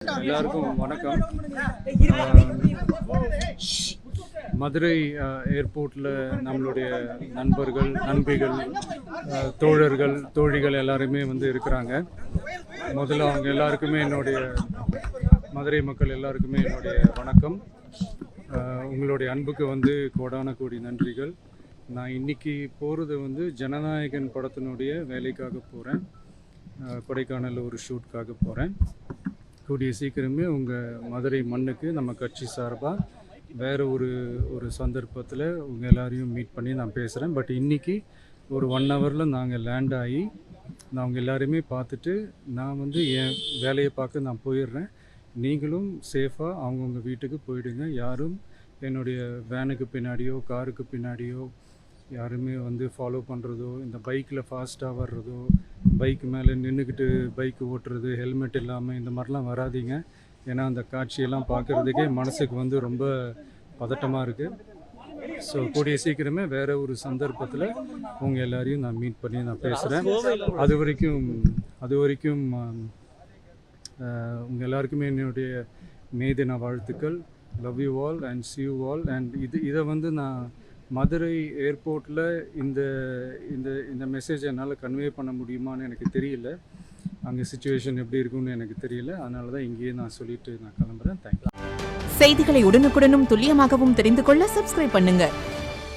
எல்லாருக்கும் வணக்கம். மதுரை ஏர்போர்ட்டில் நம்மளுடைய நண்பர்கள், நண்பிகள், தோழர்கள், தோழிகள் எல்லாருமே இருக்கிறாங்க. முதல்ல அவங்க எல்லாருக்குமே என்னுடைய மதுரை மக்கள் எல்லாருக்குமே என்னுடைய வணக்கம். உங்களுடைய அன்புக்கு கோடான கோடி நன்றிகள். நான் இன்றைக்கி போகிறது ஜனநாயகன் படத்தினுடைய வேலைக்காக போகிறேன். கொடைக்கானலில் ஒரு ஷூட்காக போகிறேன். கூடிய சீக்கிரமே உங்கள் மதுரை மண்ணுக்கு நம்ம கட்சி சார்பாக வேறு ஒரு சந்தர்ப்பத்தில் உங்கள் எல்லாரையும் மீட் பண்ணி நான் பேசுகிறேன். பட் இன்றைக்கி ஒரு 1 ஹவரில் நாங்கள் லேண்ட் ஆகி நான் அவங்க எல்லாருமே பார்த்துட்டு நான் என் வேலையை பார்க்க நான் போயிடுறேன். நீங்களும் சேஃபாக அவங்கவுங்க வீட்டுக்கு போயிடுங்க. யாரும் என்னுடைய வேனுக்கு பின்னாடியோ காருக்கு பின்னாடியோ யாருமே ஃபாலோ பண்ணுறதோ, இந்த பைக்கில் ஃபாஸ்ட்டாக வர்றதோ, பைக்கு மேலே நின்றுக்கிட்டு பைக்கு ஓட்டுறது, ஹெல்மெட் இல்லாமல் இந்த மாதிரிலாம் வராதிங்க. ஏன்னா அந்த காட்சியெல்லாம் பார்க்குறதுக்கே மனசுக்கு ரொம்ப பதட்டமாக இருக்குது. ஸோ கூடிய சீக்கிரமே வேறு ஒரு சந்தர்ப்பத்தில் உங்கள் எல்லாரையும் நான் மீட் பண்ணி நான் பேசுகிறேன். அது வரைக்கும் உங்கள் எல்லாருக்குமே என்னுடைய மே தின வாழ்த்துக்கள். Love you all and see you all. And இதை நான் மதுரை ஏர்போர்ட்டில் இந்த மெசேஜை என்னால் கன்வே பண்ண முடியுமான்னு எனக்கு தெரியல. அங்கே சிச்சுவேஷன் எப்படி இருக்குன்னு எனக்கு தெரியல. அதனால தான் இங்கேயே நான் சொல்லிட்டு நான் கிளம்புறேன். தேங்க்யூ. செய்திகளை உடனுக்குடனும் துல்லியமாகவும் தெரிந்து கொள்ள சப்ஸ்கிரைப் பண்ணுங்க.